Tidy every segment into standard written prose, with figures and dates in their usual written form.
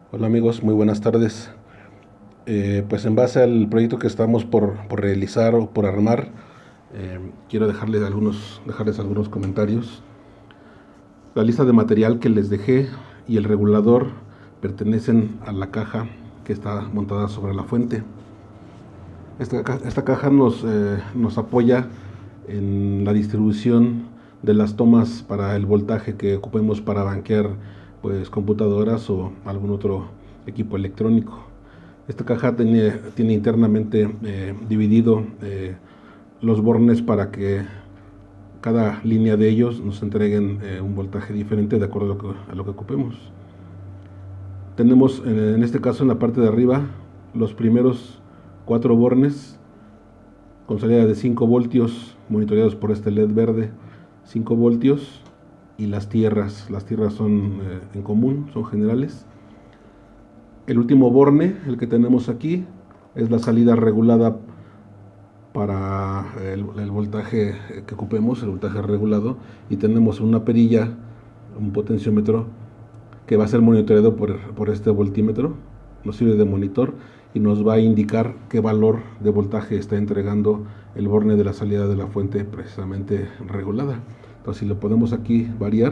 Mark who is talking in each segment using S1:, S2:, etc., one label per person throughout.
S1: Hola amigos, muy buenas tardes. Pues en base al proyecto que estamos por realizar o por armar, quiero dejarles algunos comentarios. La lista de material que les dejé y el regulador pertenecen a la caja que está montada sobre la fuente. Esta caja nos apoya en la distribución de las tomas para el voltaje que ocupemos para banquear pues, computadoras o algún otro equipo electrónico. Esta caja tiene internamente dividido los bornes para que cada línea de ellos nos entreguen un voltaje diferente de acuerdo a lo que ocupemos. Tenemos en este caso en la parte de arriba los primeros 4 bornes con salida de 5 voltios monitoreados por este LED verde, 5 voltios, y las tierras son en común, son generales. El último borne, el que tenemos aquí, es la salida regulada para el voltaje que ocupemos, el voltaje regulado, y tenemos una perilla, un potenciómetro que va a ser monitoreado por este voltímetro, nos sirve de monitor y nos va a indicar qué valor de voltaje está entregando el borne de la salida de la fuente precisamente regulada. Entonces si lo podemos aquí variar,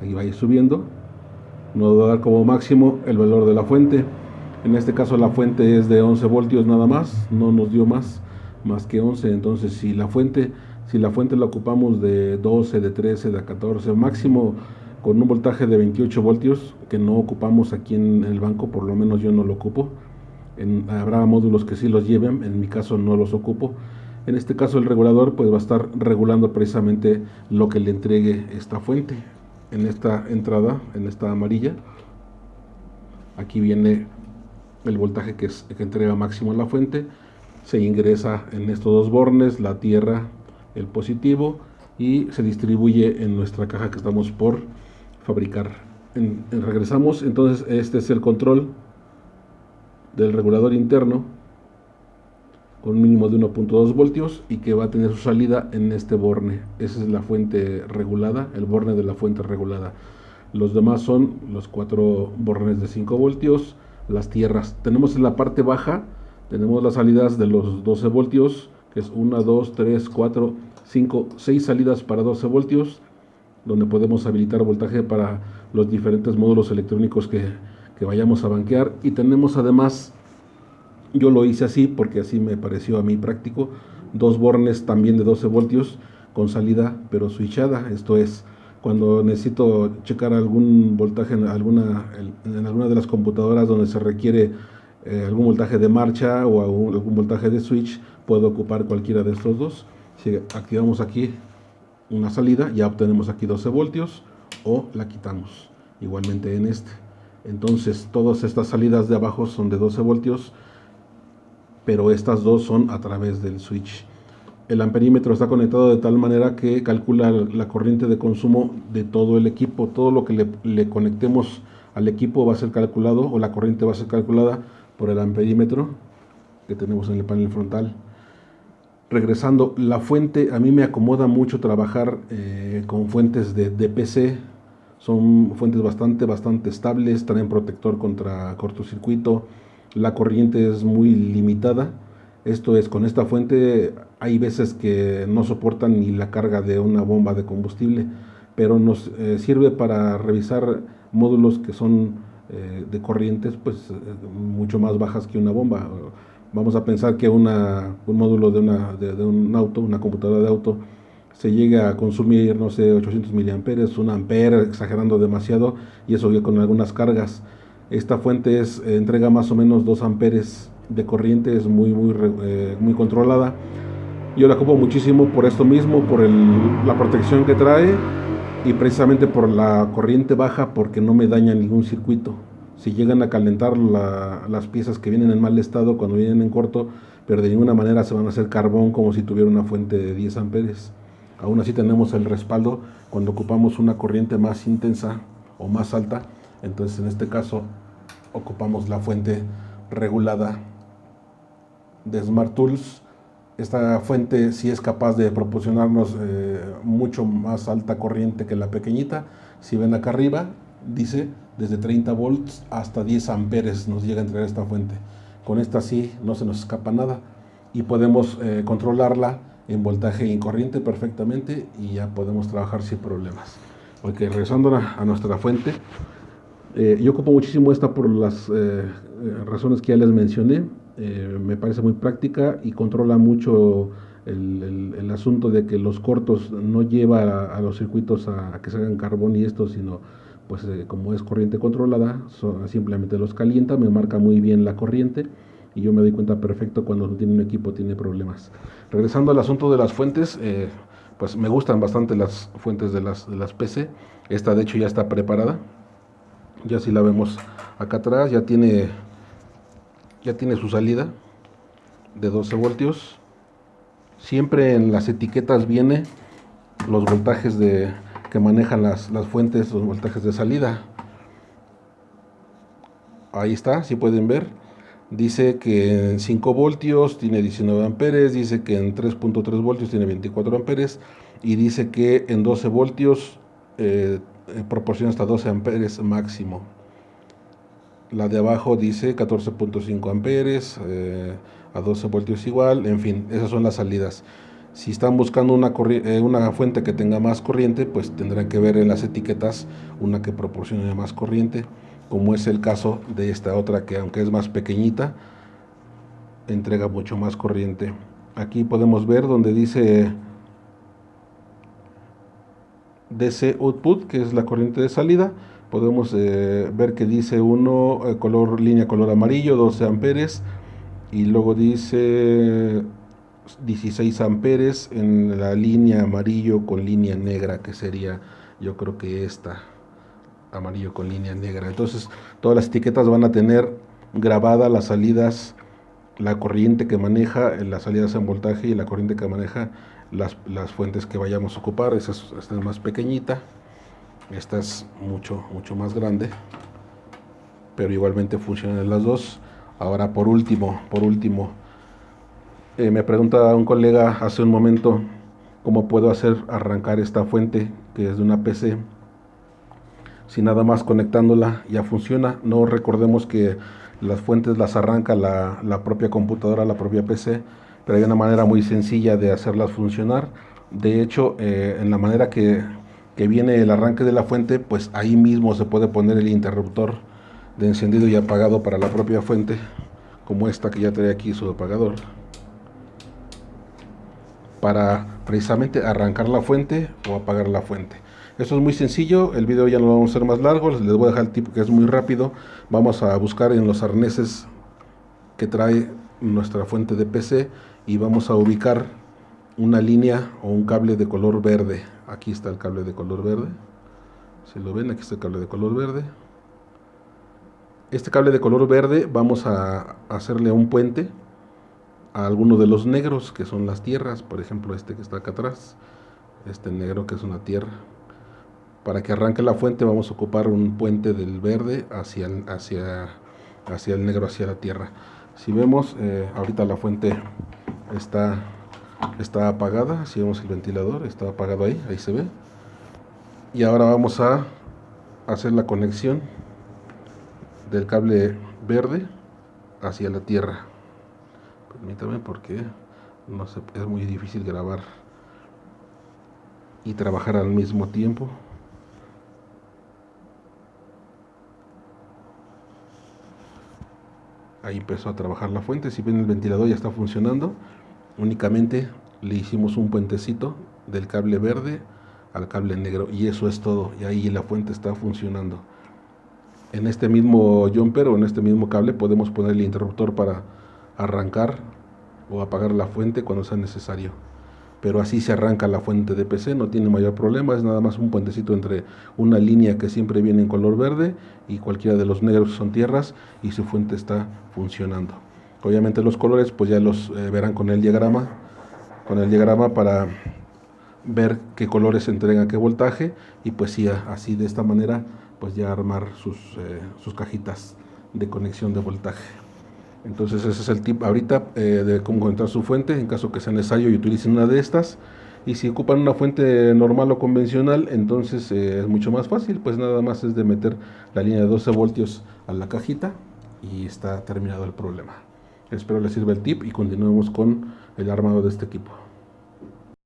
S1: ahí va a ir subiendo, nos va a dar como máximo el valor de la fuente. En este caso la fuente es de 11 voltios nada más, no nos dio más que 11. Entonces si la fuente la ocupamos de 12, de 13, de 14, máximo con un voltaje de 28 voltios, que no ocupamos aquí en el banco, por lo menos yo no lo ocupo. Habrá módulos que sí los lleven, en mi caso no los ocupo. En este caso el regulador pues va a estar regulando precisamente lo que le entregue esta fuente. En esta entrada, en esta amarilla, aquí viene el voltaje que entrega máximo a la fuente. Se ingresa en estos dos bornes la tierra, el positivo, y se distribuye en nuestra caja que estamos por fabricar. Regresamos, entonces este es el control del regulador interno con un mínimo de 1.2 voltios y que va a tener su salida en este borne. Esa es la fuente regulada, el borne de la fuente regulada. Los demás son los 4 bornes de 5 voltios, las tierras. Tenemos en la parte baja, tenemos las salidas de los 12 voltios, que es 1, 2, 3, 4, 5, 6 salidas para 12 voltios, donde podemos habilitar voltaje para los diferentes módulos electrónicos que vayamos a banquear. Y tenemos además, yo lo hice así porque así me pareció a mí práctico, 2 bornes también de 12 voltios con salida pero switchada. Esto es, cuando necesito checar algún voltaje en alguna de las computadoras donde se requiere algún voltaje de marcha o algún voltaje de switch, puedo ocupar cualquiera de estos dos. Si activamos aquí una salida, ya obtenemos aquí 12 voltios, o la quitamos igualmente en este. Entonces todas estas salidas de abajo son de 12 voltios, pero estas dos son a través del switch. El amperímetro está conectado de tal manera que calcula la corriente de consumo de todo el equipo. Todo lo que le conectemos al equipo va a ser calculado, o la corriente va a ser calculada por el amperímetro que tenemos en el panel frontal. Regresando, la fuente, a mí me acomoda mucho trabajar con fuentes de PC. Son fuentes bastante estables, traen protector contra cortocircuito, la corriente es muy limitada. Esto es, con esta fuente hay veces que no soportan ni la carga de una bomba de combustible, pero nos sirve para revisar módulos que son de corrientes pues mucho más bajas que una bomba. Vamos a pensar que un módulo de un auto, una computadora de auto, se llega a consumir, no sé, 800 miliamperes, 1 ampere, exagerando demasiado, y eso con algunas cargas. Esta fuente entrega más o menos 2 amperes de corriente, es muy controlada. Yo la ocupo muchísimo por esto mismo, por la protección que trae, y precisamente por la corriente baja, porque no me daña ningún circuito. Si llegan a calentar las piezas que vienen en mal estado cuando vienen en corto, pero de ninguna manera se van a hacer carbón como si tuviera una fuente de 10 amperes. Aún así tenemos el respaldo cuando ocupamos una corriente más intensa o más alta. Entonces en este caso ocupamos la fuente regulada de Smart Tools. Esta fuente sí es capaz de proporcionarnos mucho más alta corriente que la pequeñita. Si ven acá arriba, dice desde 30 volts hasta 10 amperes nos llega a entregar esta fuente. Con esta sí no se nos escapa nada y podemos controlarla en voltaje y en corriente perfectamente y ya podemos trabajar sin problemas. Ok, regresando a nuestra fuente, yo ocupo muchísimo esta por las razones que ya les mencioné. Me parece muy práctica y controla mucho el asunto de que los cortos no lleva a los circuitos a que se hagan carbón y esto, sino pues como es corriente controlada, simplemente los calienta, me marca muy bien la corriente y yo me doy cuenta perfecto cuando un equipo tiene problemas. Regresando al asunto de las fuentes, pues me gustan bastante las fuentes de las PC. Esta de hecho ya está preparada, ya si la vemos acá atrás, ya tiene su salida de 12 voltios. Siempre en las etiquetas viene los voltajes que manejan las fuentes, los voltajes de salida. Ahí está, si pueden ver. Dice que en 5 voltios tiene 19 amperes, dice que en 3.3 voltios tiene 24 amperes y dice que en 12 voltios proporciona hasta 12 amperes máximo. La de abajo dice 14.5 amperes, a 12 voltios igual, en fin, esas son las salidas. Si están buscando una fuente que tenga más corriente, pues tendrán que ver en las etiquetas una que proporcione más corriente, como es el caso de esta otra que aunque es más pequeñita, entrega mucho más corriente. Aquí podemos ver donde dice DC output, que es la corriente de salida. Podemos ver que dice línea color amarillo, 12 amperes, y luego dice 16 amperes en la línea amarillo con línea negra, que sería, yo creo que esta, amarillo con línea negra. Entonces todas las etiquetas van a tener grabadas las salidas, la corriente que maneja, las salidas en voltaje y la corriente que maneja las fuentes que vayamos a ocupar. Esta es más pequeñita, esta es mucho más grande, pero igualmente funcionan en las dos. Ahora por último, me pregunta un colega hace un momento cómo puedo hacer arrancar esta fuente que es de una PC. Si nada más conectándola ya funciona. No, recordemos que las fuentes las arranca la propia computadora, la propia PC, pero hay una manera muy sencilla de hacerlas funcionar. De hecho, en la manera que viene el arranque de la fuente, pues ahí mismo se puede poner el interruptor de encendido y apagado para la propia fuente, como esta que ya trae aquí su apagador, para precisamente arrancar la fuente o apagar la fuente. Esto es muy sencillo, el video ya no lo vamos a hacer más largo, les voy a dejar el tip que es muy rápido. Vamos a buscar en los arneses que trae nuestra fuente de PC y vamos a ubicar una línea o un cable de color verde. Aquí está el cable de color verde, si lo ven, aquí está el cable de color verde. Este cable de color verde vamos a hacerle un puente a alguno de los negros que son las tierras, por ejemplo este que está acá atrás, este negro que es una tierra. Para que arranque la fuente vamos a ocupar un puente del verde hacia el negro, hacia la tierra. Si vemos, ahorita la fuente está apagada. Si vemos el ventilador, está apagado ahí se ve. Y ahora vamos a hacer la conexión del cable verde hacia la tierra. Permítame porque no sé, es muy difícil grabar y trabajar al mismo tiempo. Ahí empezó a trabajar la fuente. Si ven, el ventilador ya está funcionando. Únicamente le hicimos un puentecito del cable verde al cable negro y eso es todo. Y ahí la fuente está funcionando. En este mismo jumper o en este mismo cable podemos poner el interruptor para arrancar o apagar la fuente cuando sea necesario. Pero así se arranca la fuente de PC, no tiene mayor problema, es nada más un puentecito entre una línea que siempre viene en color verde y cualquiera de los negros son tierras y su fuente está funcionando. Obviamente los colores pues ya los verán con el diagrama para ver qué colores se entregan, qué voltaje, y pues sí, así de esta manera pues ya armar sus cajitas de conexión de voltaje. Entonces ese es el tip ahorita de cómo encontrar su fuente en caso que sea necesario y utilicen una de estas. Y si ocupan una fuente normal o convencional, entonces es mucho más fácil, pues nada más es de meter la línea de 12 voltios a la cajita y está terminado el problema. Espero les sirva el tip y continuemos con el armado de este equipo.